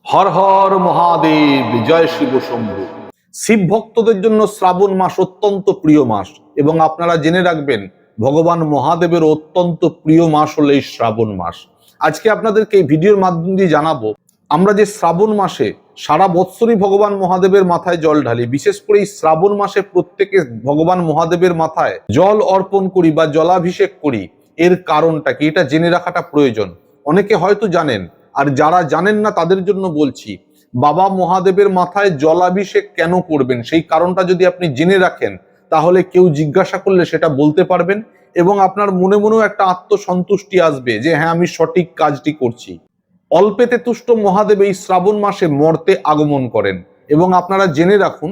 হর হর মহাদেব, জয় শিব শম্ভু। শিব ভক্তদের জন্য শ্রাবণ মাস অত্যন্ত প্রিয় মাস এবং আপনারা জেনে রাখবেন ভগবান মহাদেবের অত্যন্ত প্রিয় মাস হলো এই শ্রাবণ মাস। আজকে আপনাদেরকে এই ভিডিওর মাধ্যম দিয়ে জানাবো আমরা যে শ্রাবণ মাসে সারা বৎসরই ভগবান মহাদেবের মাথায় জল ঢালি, বিশেষ করে এই শ্রাবণ মাসে প্রত্যেকে ভগবান মহাদেবের মাথায় জল অর্পণ করি বা জলাভিষেক করি। এর কারণটা কি, এটা জেনে রাখাটা প্রয়োজন। অনেকে হয়তো জানেন, আর যারা জানেন না তাদের জন্য বলছি, বাবা মহাদেবের মাথায় জলাভিষেক কেন করবেন সেই কারণটা যদি আপনি জেনে রাখেন, তাহলে কেউ জিজ্ঞাসা করলে সেটা বলতে পারবেন এবং আপনার মনে মনেও একটা আত্মসন্তুষ্টি আসবে যে হ্যাঁ, আমি সঠিক কাজটি করছি। অল্পেতে তুষ্ট মহাদেব এই শ্রাবণ মাসে মর্তে আগমন করেন এবং আপনারা জেনে রাখুন,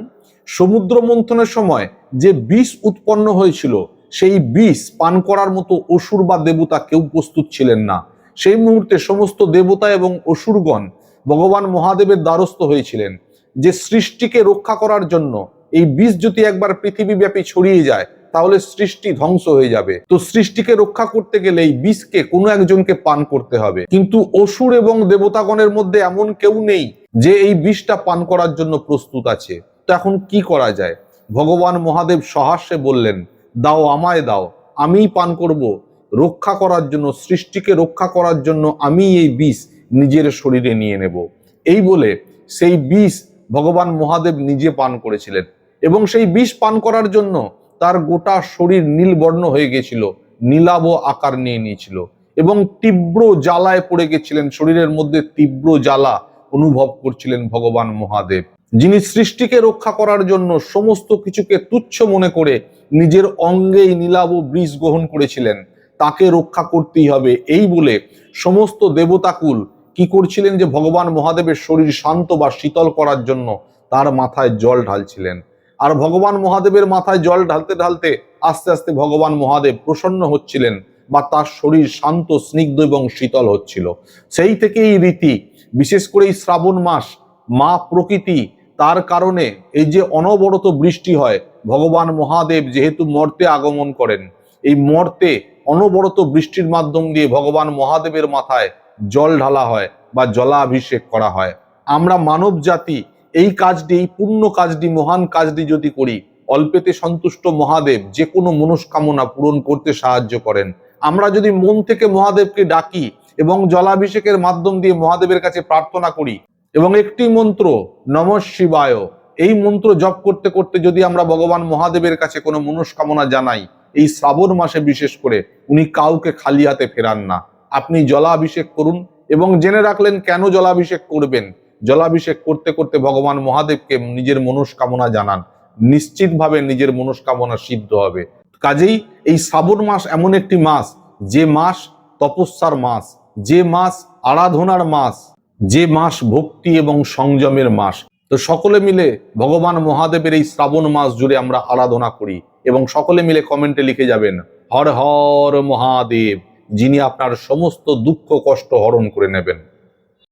সমুদ্র মন্থনের সময় যে বিষ উৎপন্ন হয়েছিল সেই বিষ পান করার মতো অসুর বা দেবতা কেউ প্রস্তুত ছিলেন না। সেই মুহূর্তে সমস্ত দেবতা এবং অসুরগণ ভগবান মহাদেবের দ্বারস্থ হয়েছিলেন যে সৃষ্টিকে রক্ষা করার জন্য এই বিষ যদি একবার পৃথিবীব্যাপী ছড়িয়ে যায় তাহলে সৃষ্টি ধ্বংস হয়ে যাবে। তো সৃষ্টিকে রক্ষা করতে গেলে এই বিষকে কোনো একজনকে পান করতে হবে, কিন্তু অসুর এবং দেবতাগণের মধ্যে এমন কেউ নেই যে এই বিষটা পান করার জন্য প্রস্তুত আছে। তো এখন কি করা যায়? ভগবান মহাদেব সহাস্যে বললেন, দাও, আমায় দাও, আমিই পান করব। রক্ষা করার জন্য, সৃষ্টিকে রক্ষা করার জন্য আমি এই বিষ নিজের শরীরে নিয়ে নেব। এই বলে সেই বিষ ভগবান মহাদেব নিজে পান করেছিলেন এবং সেই বিষ পান করার জন্য তার গোটা শরীর নীলবর্ণ হয়ে গেছিল, নীলাভ আকার নিয়ে নিয়েছিল এবং তীব্র জ্বালায় পড়ে গেছিলেন। শরীরের মধ্যে তীব্র জ্বালা অনুভব করছিলেন ভগবান মহাদেব, যিনি সৃষ্টিকে রক্ষা করার জন্য সমস্ত কিছুকে তুচ্ছ মনে করে নিজের অঙ্গেই নীলাভ বৃষ গ্রহণ করেছিলেন। তাকে রক্ষা করতেই হবে এই বলে সমস্ত দেবতাকুল কি করছিলেন যে ভগবান মহাদেবের শরীর শান্ত বা শীতল করার জন্য তার মাথায় জল ঢালছিলেন। আর ভগবান মহাদেবের মাথায় জল ঢালতে ঢালতে আস্তে আস্তে ভগবান মহাদেব প্রসন্ন হচ্ছিলেন বা তার শরীর শান্ত, স্নিগ্ধ এবং শীতল হচ্ছিল। সেই থেকে এই রীতি, বিশেষ করে এই শ্রাবণ মাস, মা প্রকৃতি, তার কারণে এই যে অনবরত বৃষ্টি হয়, ভগবান মহাদেব যেহেতু মর্তে আগমন করেন, এই মর্তে অনবরত বৃষ্টির মাধ্যম দিয়ে ভগবান মহাদেবের মাথায় জল ঢালা হয় বা জলাভিষেক করা হয়। আমরা মানব জাতি এই কাজটি, এই পুণ্য কাজটি, মহান কাজটি যদি করি, অল্পেতে সন্তুষ্ট মহাদেব যে কোনো মনস্কামনা পূরণ করতে সাহায্য করেন। আমরা যদি মন থেকে মহাদেবকে ডাকি এবং জলাভিষেকের মাধ্যম দিয়ে মহাদেবের কাছে প্রার্থনা করি এবং একটি মন্ত্র নমঃ শিবায়, এই মন্ত্র জপ করতে করতে যদি আমরা ভগবান মহাদেবের কাছে কোনো মনস্কামনা জানাই, এই শ্রাবণ মাসে বিশেষ করে উনি কাউকে খালি হাতে ফেরান না। আপনি জলাভিষেক করুন এবং জেনে রাখলেন কেন জলাভিষেক করবেন। জলাভিষেক করতে করতে ভগবান মহাদেবকে নিজের মনস্কামনা জানান, নিশ্চিতভাবে নিজের মনস্কামনা সিদ্ধ হবে। কাজেই এই শ্রাবণ মাস এমন একটি মাস, যে মাস তপস্যার মাস, যে মাস আরাধনার মাস, যে মাস ভক্তি এবং সংযমের মাস। তো সকলে মিলে ভগবান মহাদেবের এই শ্রাবণ মাস জুড়ে আমরা আরাধনা করি এবং সকলে মিলে কমেন্টে লিখে যাবেন, হর হর মহাদেব, যিনি আপনার সমস্ত দুঃখ কষ্ট হরণ করে নেবেন।